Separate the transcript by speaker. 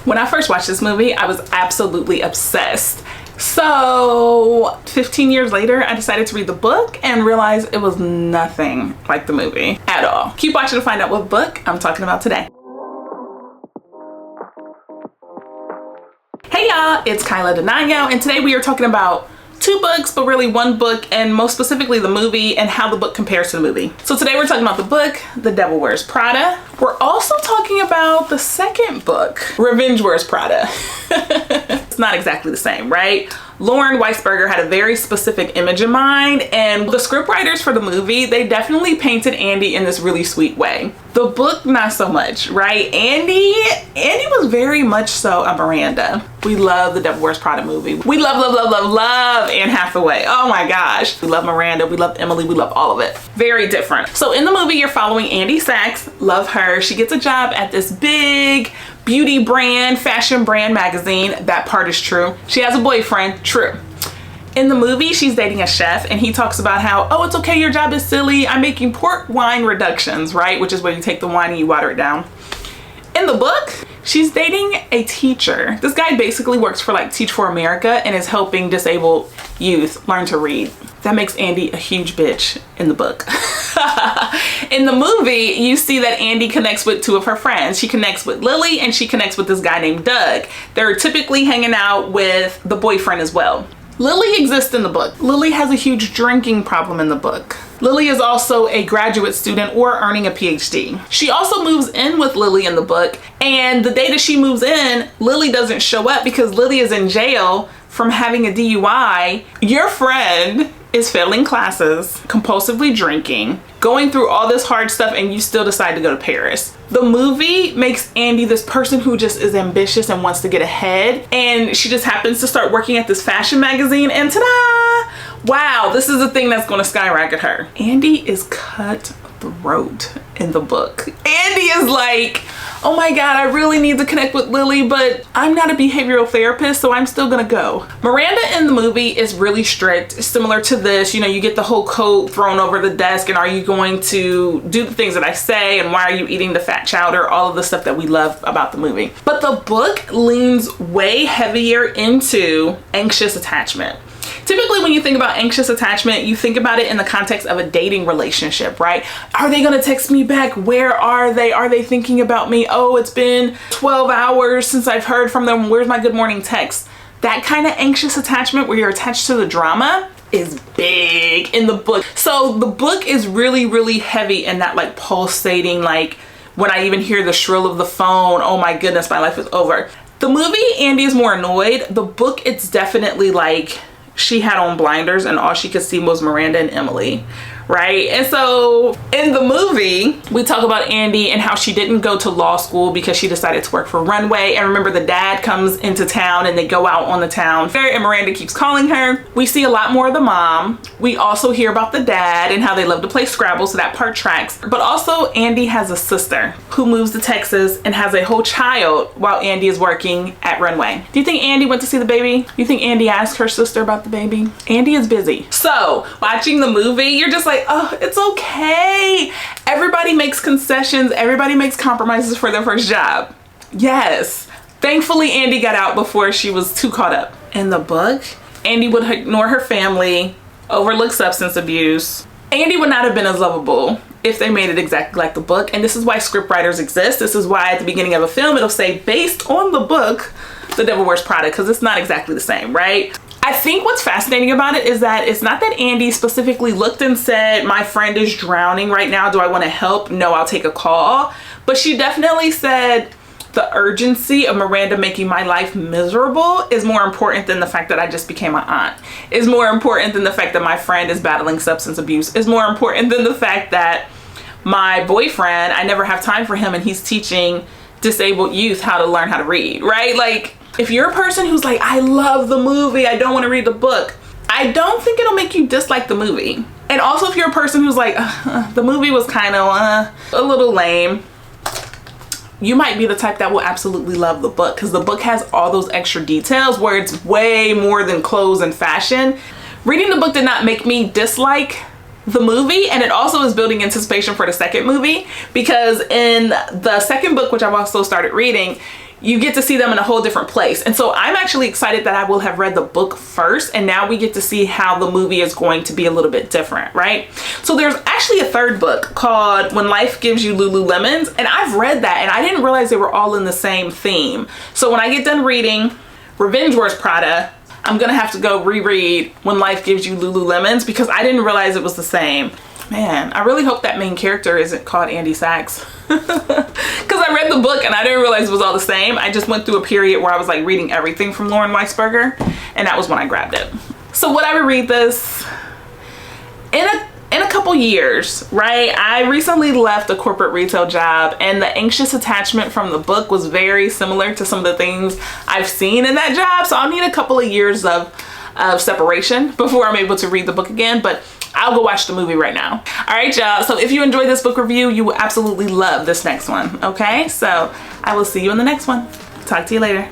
Speaker 1: When I first watched this movie, I was absolutely obsessed. So 15 years later, I decided to read the book and realized it was nothing like the movie at all. Keep watching to find out what book I'm talking about today. Hey y'all, it's Denanyoh, and today we are talking about two books, but really one book, and most specifically the movie and how the book compares to the movie. So today we're talking about the book, The Devil Wears Prada. We're also talking about the second book, Revenge Wears Prada. It's not exactly the same, right? Lauren Weisberger had a very specific image in mind, and the scriptwriters for the movie, they definitely painted Andy in this really sweet way. The book, not so much, right? Andy was very much so a Miranda. We love the Devil Wears Prada movie. We love Anne Hathaway. Oh my gosh. We love Miranda, we love Emily, we love all of it. Very different. So in the movie, you're following Andy Sachs. Love her. She gets a job at this big beauty brand, fashion brand magazine. That part is true. She has a boyfriend. True. In the movie, she's dating a chef, and he talks about how, oh, it's okay, your job is silly. I'm making port wine reductions, right? Which is where you take the wine and you water it down. In the book, she's dating a teacher. This guy basically works for like Teach for America and is helping disabled youth learn to read. That makes Andy a huge bitch in the book. In the movie, you see that Andy connects with two of her friends. She connects with Lily and she connects with this guy named Doug. They're typically hanging out with the boyfriend as well. Lily exists in the book. Lily has a huge drinking problem in the book. Lily is also a graduate student or earning a PhD. She also moves in with Lily in the book, and the day that she moves in, Lily doesn't show up because Lily is in jail from having a DUI. Your friend is failing classes, compulsively drinking, going through all this hard stuff, and you still decide to go to Paris. The movie makes Andy this person who just is ambitious and wants to get ahead, and she just happens to start working at this fashion magazine, and ta-da! Wow, this is the thing that's going to skyrocket her. Andy is cutthroat in the book. Andy is like, oh my God, I really need to connect with Lily, but I'm not a behavioral therapist, so I'm still gonna go. Miranda in the movie is really strict, similar to this. You know, you get the whole coat thrown over the desk, and are you going to do the things that I say, and why are you eating the fat chowder? All of the stuff that we love about the movie. But the book leans way heavier into anxious attachment. Typically, when you think about anxious attachment, you think about it in the context of a dating relationship, right? Are they gonna text me back? Where are they? Are they thinking about me? Oh, it's been 12 hours since I've heard from them. Where's my good morning text? That kind of anxious attachment where you're attached to the drama is big in the book. So the book is really heavy in that like pulsating, like when I even hear the shrill of the phone, oh my goodness, my life is over. The movie, Andy is more annoyed. The book, it's definitely like she had on blinders and all she could see was Miranda and Emily, right? And so in the movie, we talk about Andy and how she didn't go to law school because she decided to work for Runway. And remember, the dad comes into town and they go out on the town fair, and Miranda keeps calling her. We see a lot more of the mom. We also hear about the dad and how they love to play Scrabble, so that part tracks. But also, Andy has a sister who moves to Texas and has a whole child while Andy is working at Runway. Do you think Andy went to see the baby? Do you think Andy asked her sister about the baby? Andy is busy. So watching the movie, you're just like, oh, it's okay. Everybody makes concessions. Everybody makes compromises for their first job. Yes. Thankfully, Andy got out before she was too caught up. In the book, Andy would ignore her family, overlook substance abuse. Andy would not have been as lovable if they made it exactly like the book. And this is why scriptwriters exist. This is why at the beginning of a film, it'll say based on the book, The Devil Wears Prada, because it's not exactly the same, right? I think what's fascinating about it is that it's not that Andy specifically looked and said, my friend is drowning right now. Do I want to help? No, I'll take a call. But she definitely said the urgency of Miranda making my life miserable is more important than the fact that I just became an aunt. Is more important than the fact that my friend is battling substance abuse. Is more important than the fact that my boyfriend, I never have time for him and he's teaching disabled youth how to learn how to read, right? Like, if you're a person who's like, I love the movie, I don't want to read the book, I don't think it'll make you dislike the movie. And also if you're a person who's like, the movie was kind of a little lame, you might be the type that will absolutely love the book, because the book has all those extra details where it's way more than clothes and fashion. Reading the book did not make me dislike the movie, and it also is building anticipation for the second movie, because in the second book, which I've also started reading, you get to see them in a whole different place. And so I'm actually excited that I will have read the book first, and now we get to see how the movie is going to be a little bit different, right? So there's actually a third book called When Life Gives You Lululemons, and I've read that and I didn't realize they were all in the same theme. So when I get done reading Revenge Wears Prada, I'm gonna have to go reread When Life Gives You Lululemons, because I didn't realize it was the same. Man, I really hope that main character isn't called Andy Sachs. Because I read the book and I didn't realize it was all the same. I just went through a period where I was like reading everything from Lauren Weisberger, and that was when I grabbed it. So would I reread this? In a couple years, right? I recently left a corporate retail job, and the anxious attachment from the book was very similar to some of the things I've seen in that job. So I'll need a couple of years of separation before I'm able to read the book again, but I'll go watch the movie right now. All right, y'all. So if you enjoyed this book review, you will absolutely love this next one. Okay, so I will see you in the next one. Talk to you later.